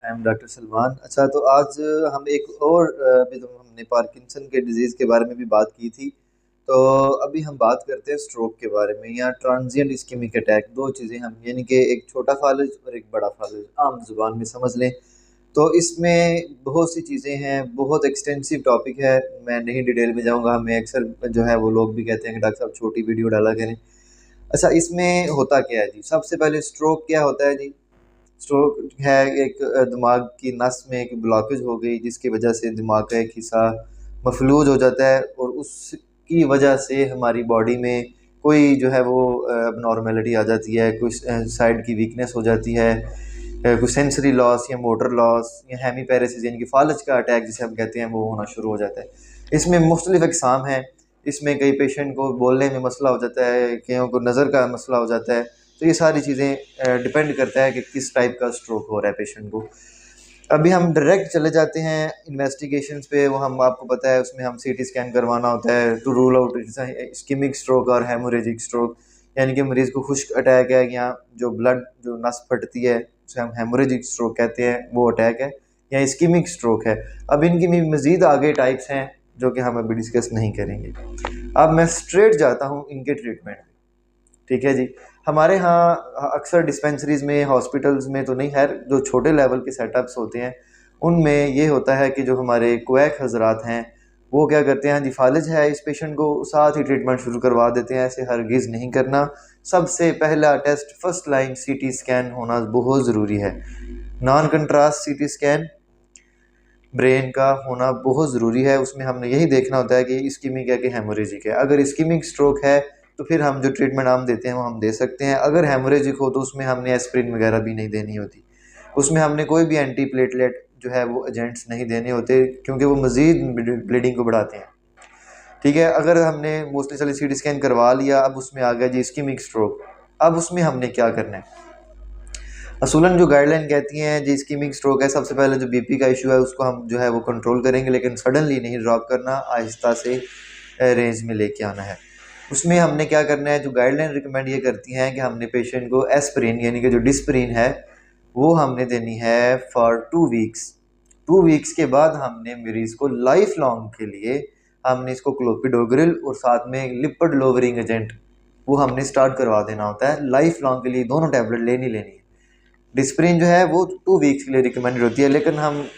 I am doctor Salman. अच्छा, तो आज हम एक और अभी तो हमने पार्किंसन के डिजीज़ के बारे में भी बात की थी। तो अभी हम बात करते हैं स्ट्रोक के बारे में या ट्रांजिएंट इस्केमिक अटैक। दो चीज़ें हम यानी कि एक छोटा फालज और एक बड़ा फालज आम जुबान में समझ लें। तो इसमें बहुत सी चीज़ें हैं, बहुत एक्सटेंसिव टॉपिक है। मैं नहीं डिटेल में जाऊँगा, हमें अक्सर जो है वो लोग भी कहते हैं कि डॉक्टर साहब छोटी वीडियो डाला करें। अच्छा, इसमें होता क्या है जी? सबसे पहले स्ट्रोक क्या होता है जी? स्ट्रोक है एक दिमाग की नस में एक ब्लॉकेज हो गई जिसकी वजह से दिमाग का एक हिस्सा मफलूज हो जाता है और उसकी वजह से हमारी बॉडी में कोई जो है वो abnormality आ जाती है, कुछ साइड की वीकनेस हो जाती है, कुछ सेंसरी लॉस या मोटर लॉस या हेमीपैरेसिस यानी कि फालज का अटैक जिसे हम कहते हैं वो होना शुरू हो जाता है। इसमें मुख्तलिफ अक़साम हैं। इसमें कई पेशेंट को बोलने में मसला हो जाता है, कईयों को नज़र का मसला हो जाता है। तो ये सारी चीज़ें डिपेंड करता है कि किस टाइप का स्ट्रोक हो रहा है पेशेंट को। अभी हम डायरेक्ट चले जाते हैं इन्वेस्टिगेशंस पे। वो हम आपको पता है उसमें हम सीटी स्कैन करवाना होता है to rule out ischemic stroke और हेमोरेजिक स्ट्रोक, यानी कि मरीज़ को खुश्क अटैक है या जो ब्लड जो नस फटती है उसे हम हेमोरेजिक स्ट्रोक कहते हैं, वो अटैक है या इस्केमिक स्ट्रोक है। अब इनकी भी मज़ीद आगे टाइप्स हैं जो कि हम अभी डिस्कस नहीं करेंगे। अब मैं स्ट्रेट जाता हूँ इनके ट्रीटमेंट में। ठीक है जी। हमारे यहाँ अक्सर डिस्पेंसरीज़ में, हॉस्पिटल्स में तो नहीं, खैर जो छोटे लेवल के सेटअप्स होते हैं उनमें ये होता है कि जो हमारे क्वैक हजरात हैं वो क्या करते हैं, जी फालिज है इस पेशेंट को, साथ ही ट्रीटमेंट शुरू करवा देते हैं। ऐसे हरगिज़ नहीं करना। सबसे पहला test first line CT scan होना बहुत ज़रूरी है। Non contrast CT scan brain का होना बहुत ज़रूरी है। उसमें हमने यही देखना होता है कि इस्कीमिक है कि हेमोरेजिक है। अगर इस्कीमिक स्ट्रोक है तो फिर हम जो ट्रीटमेंट हम देते हैं वो हम दे सकते हैं। अगर हेमोरेजिक हो तो उसमें हमने एस्प्रिन वगैरह भी नहीं देनी होती। उसमें हमने कोई भी एंटी प्लेटलेट जो है वो एजेंट्स नहीं देने होते क्योंकि वो मज़ीद ब्लीडिंग को बढ़ाते हैं। ठीक है। अगर हमने मोस्टली चलिए सी टी स्कैन करवा लिया, अब उसमें आ गया जी इस्कीमिक स्ट्रोक, अब उसमें हमने क्या करना है? असूलन जो गाइडलाइन कहती हैं जी इस्कीमिक स्ट्रोक है, सबसे पहले जो बीपी का इशू है उसको हम जो है वो कंट्रोल करेंगे, लेकिन सडनली नहीं ड्रॉप करना, आहिस्ता से रेंज में लेके आना है। उसमें हमने क्या करना है, जो गाइडलाइन रिकमेंड ये करती हैं कि हमने पेशेंट को एस्प्रिन यानी कि जो डिस्प्रिन है वो हमने देनी है फॉर 2 वीक्स। 2 वीक्स के बाद हमने मरीज़ को लाइफ लॉन्ग के लिए हमने इसको क्लोपिडोग्रिल और साथ में लिपिड लोवरिंग एजेंट वो हमने स्टार्ट करवा देना होता है। लाइफ लॉन्ग के लिए दोनों टैबलेट लेनी है। डिस्प्रिन जो है वो 2 वीक्स के लिए रिकमेंडेड होती है, लेकिन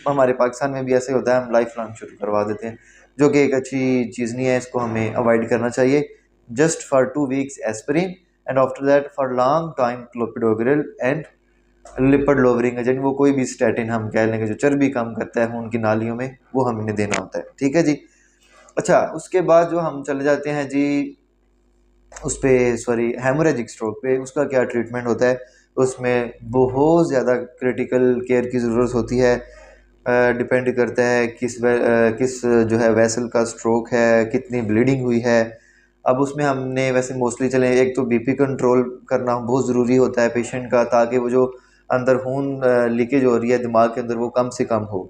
हमारे पाकिस्तान में भी ऐसे होता है, हम लाइफ लॉन्ग शुरू करवा देते हैं, जो कि एक अच्छी चीज़ नहीं है। इसको हमें अवॉइड करना चाहिए। Just for 2 weeks aspirin and after that for long time clopidogrel and lipid lowering agent, वो कोई भी स्टैटिन हम कह लेंगे जो चर्बी कम करता है खून की नालियों में, वो हमें देना होता है। ठीक है जी। अच्छा, उसके बाद जो हम चले जाते हैं जी उस पे, सॉरी, हेमोरेजिक स्ट्रोक पे, उसका क्या ट्रीटमेंट होता है? उसमें बहुत ज़्यादा क्रिटिकल केयर की ज़रूरत होती है। डिपेंड करता है किस जो है वेसल का स्ट्रोक है, कितनी ब्लीडिंग हुई है। अब उसमें हमने वैसे मोस्टली चले, एक तो बीपी कंट्रोल करना बहुत ज़रूरी होता है पेशेंट का, ताकि वो जो अंदर खून लीकेज हो रही है दिमाग के अंदर वो कम से कम हो।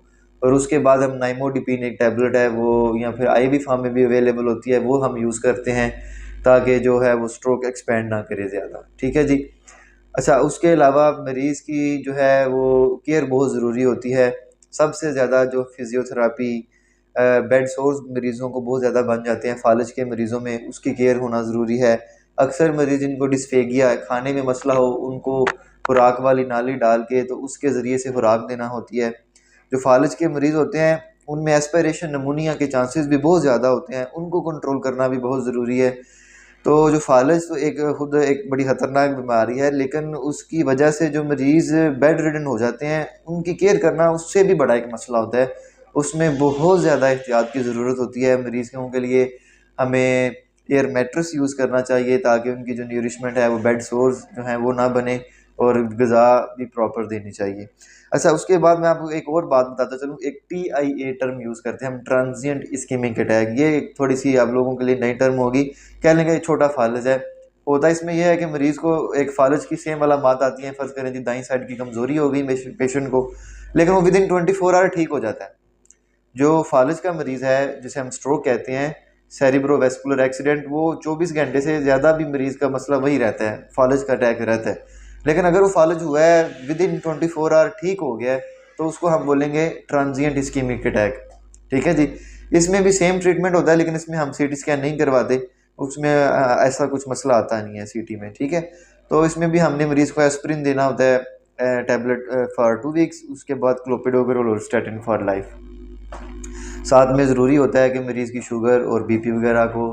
और उसके बाद हम नाइमोडिपिन एक टैबलेट है वो, या फिर आईवी फॉर्म में भी अवेलेबल होती है, वो हम यूज़ करते हैं ताकि जो है वो स्ट्रोक एक्सपेंड ना करे ज़्यादा। ठीक है जी। अच्छा, उसके अलावा मरीज़ की जो है वो केयर बहुत ज़रूरी होती है। सबसे ज़्यादा जो फिज़ियोथेरापी, बेड सोर्स मरीज़ों को बहुत ज़्यादा बन जाते हैं फालिज के मरीज़ों में, उसकी केयर होना ज़रूरी है। अक्सर मरीज़ जिनको डिस्फेगिया है, खाने में मसला हो, उनको खुराक वाली नाली डाल के तो उसके ज़रिए से खुराक देना होती है। जो फालिज के मरीज़ होते हैं उनमें एस्पिरेशन नमूनिया के चांसेस भी बहुत ज़्यादा होते हैं, उनको कंट्रोल करना भी बहुत ज़रूरी है। तो जो फालिज तो एक खुद एक बड़ी ख़तरनाक बीमारी है, लेकिन उसकी वजह से जो मरीज़ बेड रिडन हो जाते हैं उनकी केयर करना उससे भी बड़ा एक मसला होता है। उसमें बहुत ज़्यादा एहतियात की ज़रूरत होती है। मरीज़ों के लिए हमें एयर मैट्रेस यूज़ करना चाहिए ताकि उनकी जो न्यूरिशमेंट है वो बेड सोर्स जो है वो ना बने, और ग़िज़ा भी प्रॉपर देनी चाहिए। अच्छा, उसके बाद मैं आपको एक और बात बताता चलूँ। एक TIA टर्म यूज़ करते हैं हम, ट्रांजिएंट इस्केमिक अटैक। ये थोड़ी सी आप लोगों के लिए नई टर्म होगी। कह लेंगे छोटा फालिज है। होता इसमें यह है कि मरीज़ को एक फालिज की सेम अलामात आती हैं। फ़र्ज़ करें जी दाईं साइड की कमज़ोरी हो गई पेशेंट को, लेकिन वो विदिन 24 आवर ठीक हो जाता है। जो फालिज का मरीज़ है जिसे हम स्ट्रोक कहते हैं, सेरिब्रोवैस्कुलर एक्सीडेंट, वो 24 घंटे से ज़्यादा भी मरीज़ का मसला वही रहता है, फालिज का अटैक रहता है। लेकिन अगर वो फालिज हुआ है विदिन 24 आवर ठीक हो गया है, तो उसको हम बोलेंगे ट्रांजिएंट इस्कीमिक अटैक। ठीक है जी। इसमें भी सेम ट्रीटमेंट होता है, लेकिन इसमें हम सीटी स्कैन नहीं करवाते, उसमें ऐसा कुछ मसला आता नहीं है सीटी में। ठीक है। तो इसमें भी हमने मरीज़ को एस्पिरिन देना होता है टैबलेट फॉर 2 वीक्स, उसके बाद क्लोपिडोग्रेल और स्टैटिन फॉर लाइफ। साथ में ज़रूरी होता है कि मरीज़ की शुगर और बीपी वगैरह को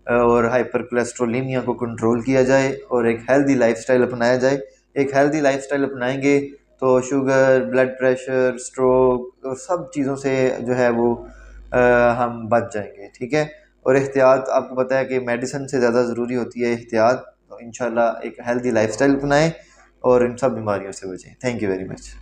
और हाइपर कोलेस्ट्रोलीमिया को कंट्रोल किया जाए और एक हेल्दी लाइफस्टाइल अपनाया जाए। एक हेल्दी लाइफस्टाइल अपनाएंगे तो शुगर, ब्लड प्रेशर, स्ट्रोक और सब चीज़ों से जो है वो हम बच जाएंगे। ठीक है। और एहतियात, आपको पता है कि मेडिसिन से ज़्यादा ज़रूरी होती है एहतियात। तो इंशाल्लाह एक हेल्दी लाइफस्टाइल अपनाएं और इन सब बीमारियों से बचें। Thank you very much.